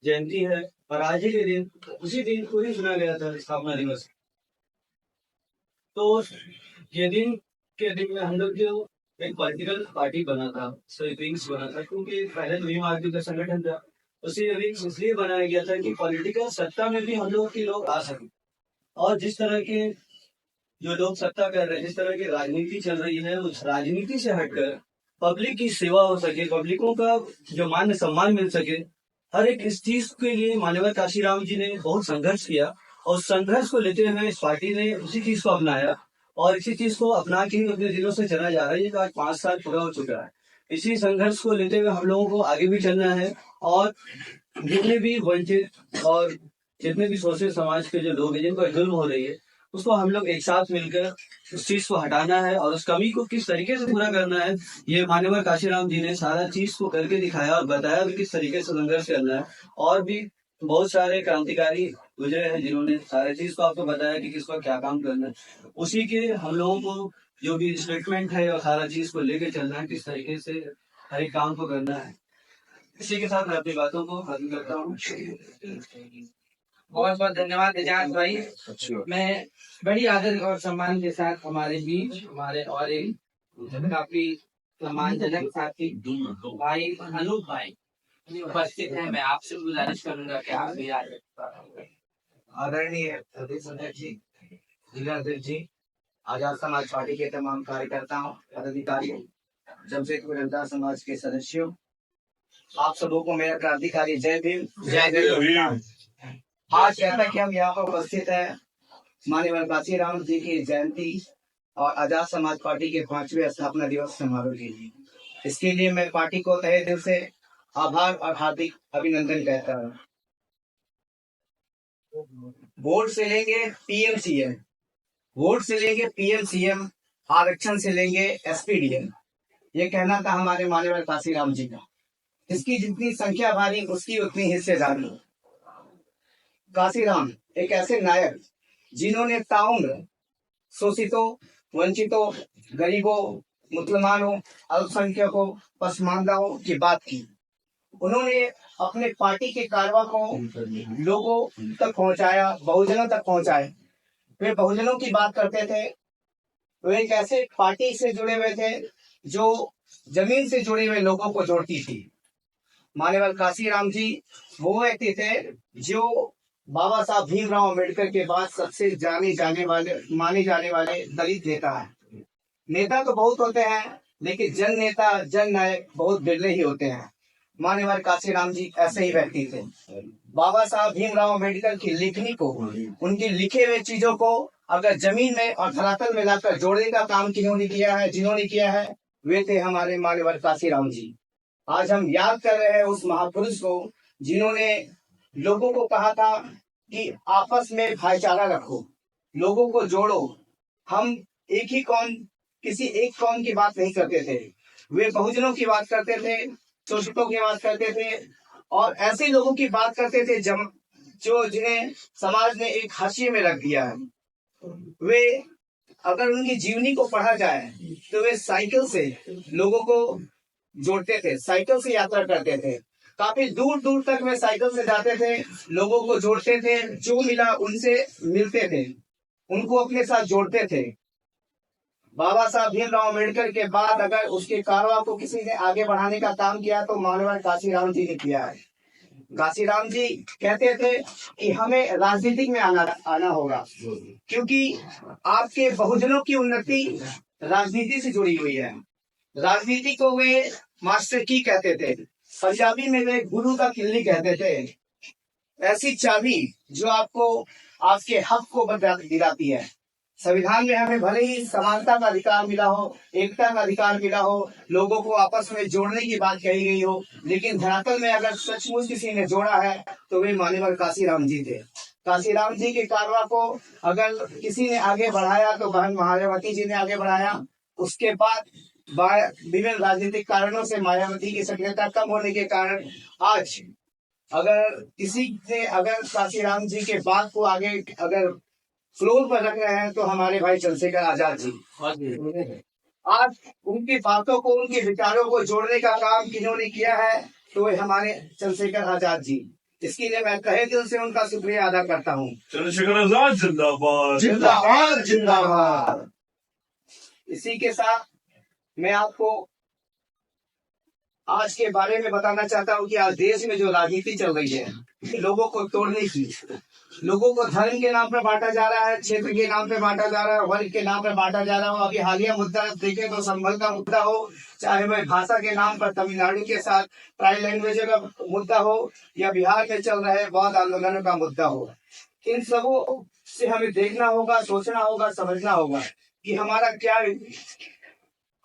जयंती है और आज ही के दिन उसी दिन को ही चुना गया था स्थापना दिवस। तो ये दिन के दिन में हम लोग जो एक पॉलिटिकल पार्टी बना था, सॉरी विंग्स बना था, क्योंकि पहले तो भीम आर्मी का संगठन था। उसी विंग्स इसलिए बनाया गया था कि पॉलिटिकल सत्ता में भी हम लोग के लोग आ सके, और जिस तरह के जो लोग सत्ता कर रहे हैं, जिस तरह की राजनीति चल रही है, उस राजनीति से हटकर पब्लिक की सेवा हो सके, पब्लिकों का जो मान सम्मान मिल सके, हर एक इस चीज के लिए माननीय काशीराम जी ने बहुत संघर्ष किया। और उस संघर्ष को लेते हुए इस पार्टी ने उसी चीज को अपनाया, और इसी चीज को अपना के ही अपने दिलों से चला जा रहा है। ये तो आज 5 साल पूरा हो चुका है। इसी संघर्ष को लेते हुए हम लोगों को आगे भी चलना है, और जितने भी वंचित और जितने भी शोषित समाज के जो लोग हैं जिनको जुल्म हो रही है, उसको हम लोग एक साथ मिलकर उस चीज को हटाना है, और उस कमी को किस तरीके से पूरा करना है, ये मान्यवर काशीराम जी ने सारा चीज को करके दिखाया और बताया भी किस तरीके से संघर्ष करना है। और भी बहुत सारे क्रांतिकारी गुजरे हैं जिन्होंने सारे चीज को आपको बताया कि किसको क्या काम करना है। उसी के हम लोगों को जो भी स्टेटमेंट है और सारा चीज को लेके चलना है, किस तरीके से हर एक काम को करना है। इसी के साथ मैं अपनी बातों को खत्म करता हूँ। बहुत बहुत धन्यवाद एजाज भाई। मैं बड़ी आदर और सम्मान के साथ हमारे बीच हमारे और एक काफी सम्मानजनक साथी भाई अनूप भाई उपस्थित है। मैं आपसे गुजारिश करूंगा कि आप भी आए। आदरणीय अध्यक्ष जी, जिलाध्यक्ष जी, आजाद समाज पार्टी के तमाम कार्यकर्ताओं, पदाधिकारियों, जमशेदपुर जनता समाज के सदस्यों, आप सबों को मेरा क्रांतिकारी जय भीम, जय भीम। आज कहता कि हम यहाँ पर उपस्थित है माननीय काशीराम जी की जयंती और आजाद समाज पार्टी के 5वें स्थापना दिवस समारोह के लिए। इसके लिए मैं पार्टी को तहे दिल से आभार और हार्दिक अभिनंदन कहता हूँ। वोट से लेंगे पीएम सीएम, वोट से लेंगे पीएम सीएम, आरक्षण से लेंगे एसपीडीएम, ये कहना था हमारे माननीय काशीराम जी का। इसकी जितनी संख्या भारी उसकी उतनी हिस्सेदारी। काशीराम एक ऐसे नायक जिन्होंने ताउम्र शोषितों, वंचितों, गरीबों, मुसलमानों, अल्पसंख्यकों, पसमानदाओं की बात की। उन्होंने अपने पार्टी के कारवा को लोगों तक पहुंचाया, बहुजनों तक पहुंचाया। वे बहुजनों की बात करते थे। वे एक ऐसे पार्टी से जुड़े हुए थे जो जमीन से जुड़े हुए लोगों को जोड़ती थी। माननीय काशीराम जी वो व्यक्ति थे जो बाबा साहब भीमराव अम्बेडकर के बाद सबसे माने जाने वाले दलित नेता है। नेता तो बहुत होते हैं, लेकिन जन नेता, जन नायक बहुत बिरले ही होते हैं। माननीय काशीराम जी ऐसे ही व्यक्ति थे। बाबा साहब भीमराव अम्बेडकर की लिखनी को, उनकी लिखे हुए चीजों को अगर जमीन में और धरातल में लाकर जोड़ने का काम जिन्होंने किया है वे थे हमारे माननीय काशीराम जी। आज हम याद कर रहे हैं उस महापुरुष को जिन्होंने लोगों को कहा था कि आपस में भाईचारा रखो, लोगों को जोड़ो। हम एक ही कौम, किसी एक कौम की बात नहीं करते थे। वे बहुजनों की बात करते थे, शोषितों की बात करते थे, और ऐसे लोगों की बात करते थे जो जिन्हें समाज ने एक हाशिए में रख दिया है। वे अगर उनकी जीवनी को पढ़ा जाए तो वे साइकिल से लोगों को जोड़ते थे, साइकिल से यात्रा करते थे, काफी दूर दूर तक वे साइकिल से जाते थे, लोगों को जोड़ते थे, जो मिला उनसे मिलते थे, उनको अपने साथ जोड़ते थे। बाबा साहब भीमराव अम्बेडकर के बाद अगर उसके कारवा को किसी ने आगे बढ़ाने का काम किया तो माननीय काशीराम जी ने किया है। काशीराम जी कहते थे कि हमें राजनीति में आना होगा, क्योंकि आपके बहुजनों की उन्नति राजनीति से जुड़ी हुई है। राजनीति को वे मास्टर की कहते थे, पंजाबी में वे गुरु का किल्ली कहते थे। ऐसी चाबी जो आपको आपके हक को दिलाती है। संविधान में हमें भले ही समानता का अधिकार मिला हो, एकता का अधिकार मिला हो, लोगों को आपस में जोड़ने की बात कही गई हो, लेकिन धरातल में अगर सचमुच किसी ने जोड़ा है तो वे माननीय काशीराम जी थे। काशीराम जी के कारवा को अगर किसी ने आगे बढ़ाया तो बहन मायावती जी ने आगे बढ़ाया। उसके बाद विभिन्न राजनीतिक कारणों से मायावती की सक्रियता कम होने के कारण आज अगर किसी ने अगर काशीराम जी के बात को आगे अगर फ्लोर पर रख रहे हैं तो हमारे भाई चंद्रशेखर आजाद जी। आज उनकी बातों को, उनके विचारों को जोड़ने का काम किन्होंने किया है तो वे हमारे चंद्रशेखर आजाद जी। इसके लिए मैं तहे दिल से उनका शुक्रिया अदा करता हूँ। चंद्रशेखर आजाद जिंदाबाद। जिंदाबाद जिंदाबाद। इसी के साथ मैं आपको आज के बारे में बताना चाहता हूँ कि आज देश में जो राजनीति चल रही है लोगों को तोड़ने की, लोगों को धर्म के नाम पर बांटा जा रहा है, क्षेत्र के नाम पर बांटा जा रहा है, वर्ग के नाम पर बांटा जा रहा है। अभी हालिया मुद्दा देखें तो संबल का मुद्दा हो, चाहे वह भाषा के नाम पर तमिलनाडु के साथ ट्राई लैंग्वेज का मुद्दा हो, या बिहार में चल रहे बौद्ध आंदोलनों का मुद्दा हो, इन सबों से हमें देखना होगा, सोचना होगा, समझना होगा कि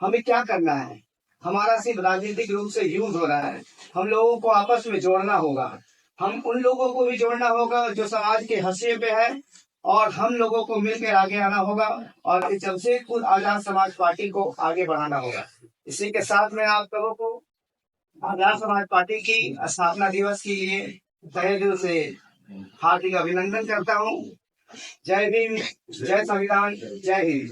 हमें क्या करना है। हमारा सिर्फ राजनीतिक रूप से यूज हो रहा है, हम लोगों को आपस में जोड़ना होगा। हम उन लोगों को भी जोड़ना होगा जो समाज के हाशिए पे है, और हम लोगों को मिलकर आगे आना होगा और इस जमशेदपुर आजाद समाज पार्टी को आगे बढ़ाना होगा। इसी के साथ मैं आप सबों को आजाद समाज पार्टी की स्थापना दिवस के लिए तहे दिल से हार्दिक अभिनंदन करता हूँ। जय भीम, जय संविधान, जय हिंद।